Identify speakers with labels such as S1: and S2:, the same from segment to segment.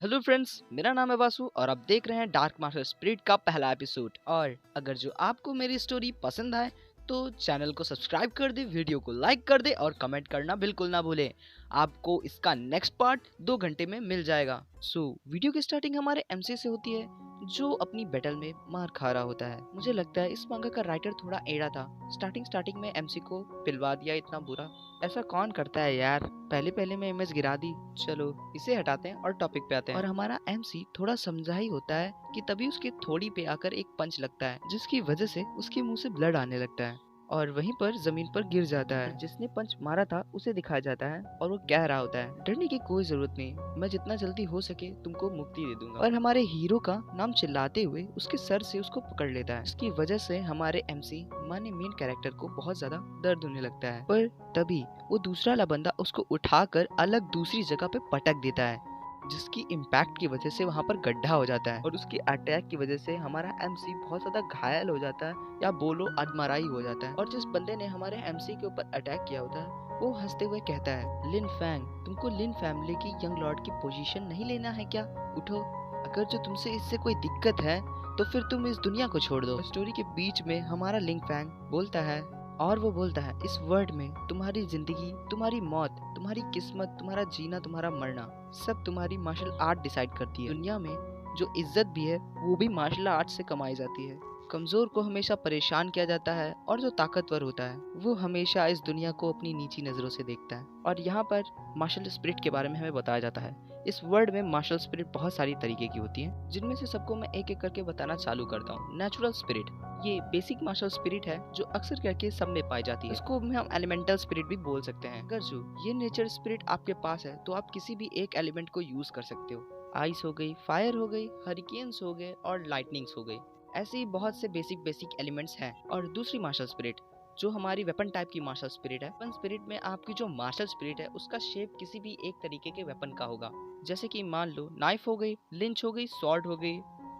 S1: Hello friends, मेरा नाम है वासु और आप देख रहे हैं डार्क मास्टर स्पिरिट का पहला एपिसोड। और अगर जो आपको मेरी स्टोरी पसंद आए तो चैनल को सब्सक्राइब कर दे, वीडियो को लाइक कर दे और कमेंट करना बिल्कुल ना भूलें। आपको इसका नेक्स्ट पार्ट 2 घंटे में मिल जाएगा। वीडियो की स्टार्टिंग हमारे एमसी से होती है, जो अपनी बैटल में मार खा रहा होता है। मुझे लगता है इस मांगा का राइटर थोड़ा एड़ा था। स्टार्टिंग में एमसी को पिलवा दिया इतना बुरा। ऐसा कौन करता है यार, पहले पहले में इमेज गिरा दी। चलो इसे हटाते हैं और टॉपिक पे आते हैं। और हमारा एमसी थोड़ा समझा ही होता है कि तभी उसके थोड़ी पे आकर एक पंच लगता है, जिसकी वजह से उसके मुंह से ब्लड आने लगता है और वहीं पर जमीन पर गिर जाता है। जिसने पंच मारा था उसे दिखाया जाता है और वो कह रहा होता है, डरने की कोई जरूरत नहीं, मैं जितना जल्दी हो सके तुमको मुक्ति दे दूंगा। और हमारे हीरो का नाम चिल्लाते हुए उसके सर से उसको पकड़ लेता है। इसकी वजह से हमारे एमसी माने मेन कैरेक्टर को बहुत ज्यादा दर्द होने लगता है। पर तभी वो दूसरा वाला बंदा उसको उठाकर अलग दूसरी जगह पे पटक देता है, जिसकी इम्पैक्ट की वजह से वहाँ पर गड्ढा हो जाता है और उसकी अटैक की वजह से हमारा एमसी बहुत ज्यादा घायल हो जाता है, या बोलो अधमराई हो जाता है। और जिस बंदे ने हमारे एमसी के ऊपर अटैक किया होता है वो हंसते हुए कहता है, लिन फैंग, तुमको लिन फैमिली की यंग लॉर्ड की पोजीशन नहीं लेना है क्या? उठो, अगर जो तुमसे इससे कोई दिक्कत है तो फिर तुम इस दुनिया को छोड़ दो। स्टोरी के बीच में हमारा लिंग फैंग बोलता है, और वो बोलता है, इस वर्ल्ड में तुम्हारी जिंदगी, तुम्हारी मौत, तुम्हारी किस्मत, तुम्हारा जीना, तुम्हारा मरना सब तुम्हारी मार्शल आर्ट डिसाइड करती है। दुनिया में जो इज्जत भी है वो भी मार्शल आर्ट से कमाई जाती है। कमजोर को हमेशा परेशान किया जाता है और जो ताकतवर होता है वो हमेशा इस दुनिया को अपनी नीची नजरों से देखता है। और यहाँ पर मार्शल स्पिरिट के बारे में हमें बताया जाता है। इस वर्ल्ड में मार्शल स्पिरिट बहुत सारी तरीके की होती है, जिनमें से सबको मैं एक एक करके बताना चालू करता हूँ। नेचुरल स्पिरिट, ये बेसिक मार्शल स्पिरिट है जो अक्सर करके सब में पाई जाती है। इसको हम एलिमेंटल स्पिरिट भी बोल सकते हैं। अगर जो ये नेचर स्पिरिट आपके पास है तो आप किसी भी एक एलिमेंट को यूज कर सकते हो। आइस हो गई, फायर हो गई, हरिकेन्स हो गए और लाइटनिंग्स हो गई। ऐसे ही बहुत से बेसिक बेसिक एलिमेंट्स हैं। और दूसरी मार्शल स्पिरिट जो हमारी वेपन टाइप की मार्शल स्पिरिट है। वेपन स्पिरिट में आपकी जो मार्शल स्पिरिट है उसका शेप किसी भी एक तरीके के वेपन का होगा। जैसे कि मान लो नाइफ हो गई, लिंच हो गई, स्वॉर्ड हो गई।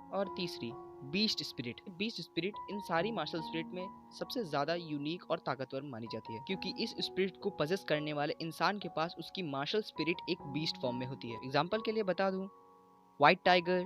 S1: और तीसरी beast spirit. Beast spirit in सारी मार्शल स्पिरिट में सबसे ज्यादा यूनिक और ताकतवर मानी जाती है, क्योंकि इस स्पिरिट को पजेस करने वाले इंसान के पास उसकी मार्शल स्पिरिट एक बीस्ट फॉर्म में होती है। एग्जाम्पल के लिए बता दूं, white tiger,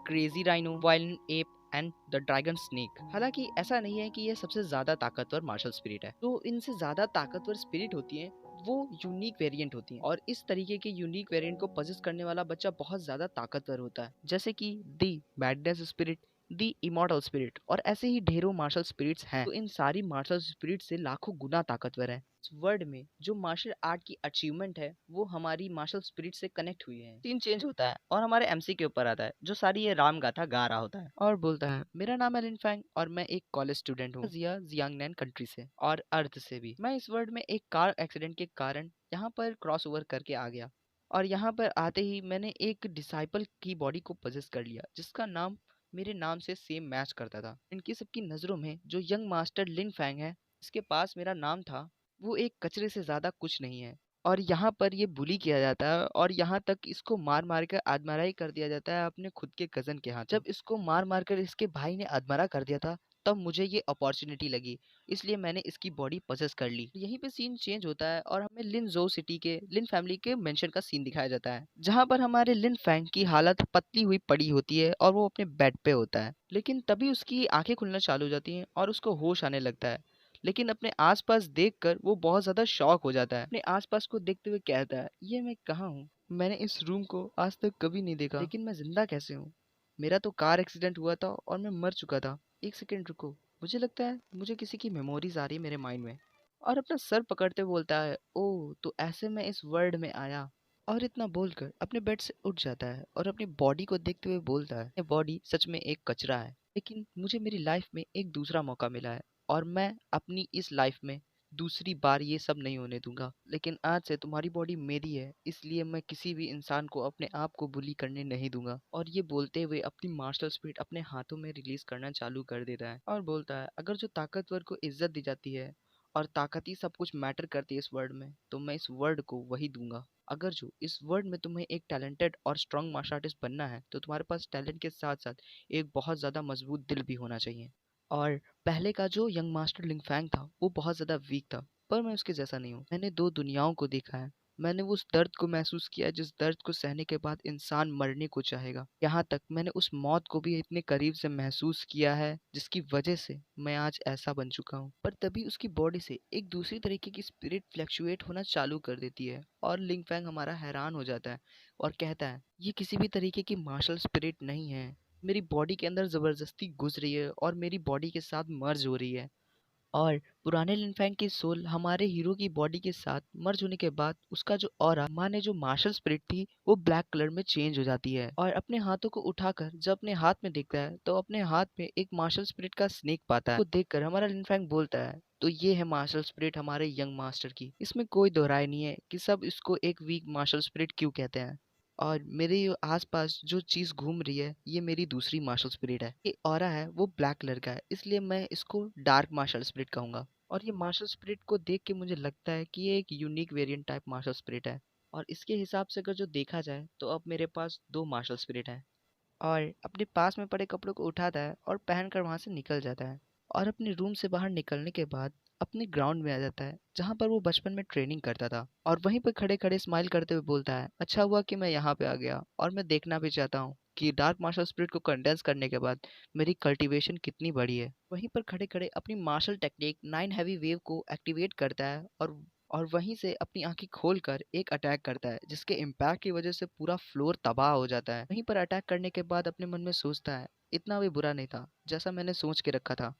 S1: crazy rhino, wild app and the dragon snake. हालांकि ऐसा नहीं है कि यह सबसे ज्यादा ताकतवर मार्शल स्पिरिट है, तो इनसे ज्यादा ताकतवर स्पिरिट होती है वो यूनिक वेरिएंट होती है। और इस तरीके के यूनिक वेरिएंट को पजेस करने वाला बच्चा बहुत ज्यादा ताकतवर होता है, जैसे कि दी मैडनेस स्पिरिट, दी इमॉर्टल स्पिरिट और ऐसे ही ढेरों मार्शल स्पिरिट्स हैं। तो इन सारी मार्शल स्पिरिट से लाखों गुना ताकतवर है। इस वर्ल्ड में जो मार्शल आर्ट की अचीवमेंट है वो हमारी मार्शल स्पिरिट से कनेक्ट हुई है। सीन चेंज होता है और हमारे एमसी के ऊपर आता है, जो सारी ये राम गाथा गा रहा होता है और बोलता है, मेरा नाम है लिनफैंग और मैं एक कॉलेज स्टूडेंट हूँ जियांगनैन कंट्री से और अर्थ से भी। मैं इस वर्ल्ड में एक कार एक्सीडेंट के कारण यहाँ पर क्रॉस ओवर करके आ गया और यहाँ पर आते ही मैंने एक डिसाइपल की बॉडी को पजेस कर लिया, जिसका नाम मेरे नाम से सेम मैच करता था। इनकी सबकी नजरों में जो यंग मास्टर लिन फैंग है, इसके पास मेरा नाम था, वो एक कचरे से ज्यादा कुछ नहीं है। और यहाँ पर ये बुली किया जाता है और यहाँ तक इसको मार मार कर आदमराई कर दिया जाता है अपने खुद के कजन के हाथ। जब इसको मार मार कर इसके भाई ने आदमरा कर दिया था तब मुझे ये अपॉर्चुनिटी लगी, इसलिए मैंने इसकी बॉडी पजेस कर ली। यहीं पे सीन चेंज होता है और हमें लिन जो सिटी के लिन फैमिली के मेंशन का सीन दिखाया जाता है, जहाँ पर हमारे लिन फैंग की हालत पतली हुई पड़ी होती है और वो अपने बेड पे होता है। लेकिन तभी उसकी आंखें खुलना चालू हो जाती हैं और उसको होश आने लगता है। लेकिन अपने आसपास देखकर वो बहुत ज्यादा शॉक हो जाता है। अपने आसपास को देखते हुए कहता है, ये मैं कहाँ हूँ? मैंने इस रूम को आज तक कभी नहीं देखा, लेकिन मैं जिंदा कैसे हूँ? मेरा तो कार एक्सीडेंट हुआ था और मैं मर चुका था। एक सेकेंड रुको, मुझे लगता है मुझे किसी की मेमोरीज आ रही है मेरे माइंड में। और अपना सर पकड़ते बोलता है, ओ तो ऐसे मैं इस वर्ल्ड में आया। और इतना बोलकर अपने बेड से उठ जाता है और अपनी बॉडी को देखते हुए बोलता है, ये बॉडी सच में एक कचरा है, लेकिन मुझे मेरी लाइफ में एक दूसरा मौका मिला है और मैं अपनी इस लाइफ में दूसरी बार ये सब नहीं होने दूंगा। लेकिन आज से तुम्हारी बॉडी मेरी है, इसलिए मैं किसी भी इंसान को अपने आप को बुली करने नहीं दूंगा। और ये बोलते हुए अपनी मार्शल स्पिरिट अपने हाथों में रिलीज करना चालू कर देता है और बोलता है, अगर जो ताकतवर को इज्जत दी जाती है और ताकत ही सब कुछ मैटर करती है इस वर्ल्ड में, तो मैं इस वर्ल्ड को वही दूंगा। अगर जो इस वर्ल्ड में तुम्हें एक टैलेंटेड और स्ट्रांग मार्शल आर्टिस्ट बनना है तो तुम्हारे पास टैलेंट के साथ साथ एक बहुत ज्यादा मजबूत दिल भी होना चाहिए। और पहले का जो यंग मास्टर लिंग फैंग था वो बहुत ज्यादा वीक था, पर मैं उसके जैसा नहीं हूँ। मैंने दो दुनियाओं को देखा है मैंने उस दर्द को महसूस किया जिस दर्द को सहने के बाद इंसान मरने को चाहेगा। यहाँ तक मैंने उस मौत को भी इतने करीब से महसूस किया है जिसकी वजह से मैं आज ऐसा बन चुका हूँ। पर तभी उसकी बॉडी से एक दूसरी तरीके की स्पिरिट फ्लक्चुएट होना चालू कर देती है और लिंग फैंग हमारा हैरान हो जाता है और कहता है ये किसी भी तरीके की मार्शल स्पिरिट नहीं है, मेरी बॉडी के अंदर जबरदस्ती घुस रही है और मेरी बॉडी के साथ मर्ज हो रही है। और पुराने लिनफैंग की सोल हमारे हीरो की बॉडी के साथ मर्ज होने के बाद उसका जो ऑरा माने जो मार्शल स्पिरिट थी वो ब्लैक कलर में चेंज हो जाती है और अपने हाथों को उठाकर जब अपने हाथ में देखता है तो अपने हाथ में एक मार्शल स्पिरिट का स्नेक पाता है। वो देखकर हमारा लिनफैंग बोलता है तो ये है मार्शल स्पिरिट हमारे यंग मास्टर की, इसमें कोई दोहराई नहीं है कि सब इसको एक वीक मार्शल स्पिरिट क्यों कहते हैं। और मेरे आसपास जो चीज घूम रही है ये मेरी दूसरी मार्शल स्पिरिट है। ये ऑरा है वो ब्लैक कलर का है इसलिए मैं इसको डार्क मार्शल स्पिरिट कहूंगा। और ये मार्शल स्पिरिट को देख के मुझे लगता है कि ये एक unique variant type martial spirit है। और इसके हिसाब से अगर जो देखा जाए तो अब मेरे पास दो मार्शल स्पिरिट है। और अपने पास में पड़े कपड़ों को उठाता है और पहनकर वहां से निकल जाता है। और अपने रूम से बाहर निकलने के बाद अपने ग्राउंड में आ जाता है जहाँ पर वो बचपन में ट्रेनिंग करता था और वहीं पर खड़े खड़े स्माइल करते हुए बोलता है अच्छा हुआ कि मैं यहाँ पे आ गया और मैं देखना भी चाहता हूँ कि डार्क मार्शल स्पिरिट को कंडेंस करने के बाद मेरी कल्टीवेशन कितनी बड़ी है। वहीं पर खड़े खड़े अपनी martial technique nine heavy wave को एक्टिवेट करता है और वहीं से अपनी आंखें खोलकर एक अटैक करता है जिसके इम्पैक्ट की वजह से पूरा फ्लोर तबाह हो जाता है। वहीं पर अटैक करने के बाद अपने मन में सोचता है इतना भी बुरा नहीं था जैसा मैंने सोच के रखा था।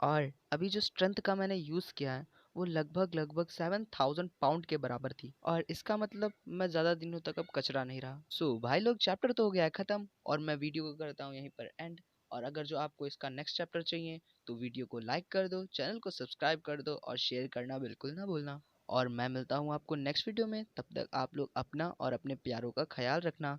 S1: और अभी जो स्ट्रेंथ का मैंने यूज़ किया है वो लगभग लगभग 7,000 पाउंड के बराबर थी और इसका मतलब मैं ज़्यादा दिनों तक अब कचरा नहीं रहा। सो भाई लोग चैप्टर तो हो गया है ख़त्म और मैं वीडियो को करता हूँ यहीं पर एंड। और अगर जो आपको इसका नेक्स्ट चैप्टर चाहिए तो वीडियो को लाइक कर दो, चैनल को सब्सक्राइब कर दो और शेयर करना बिल्कुल ना भूलना। और मैं मिलता हूँ आपको नेक्स्ट वीडियो में, तब तक आप लोग अपना और अपने प्यारों का ख्याल रखना।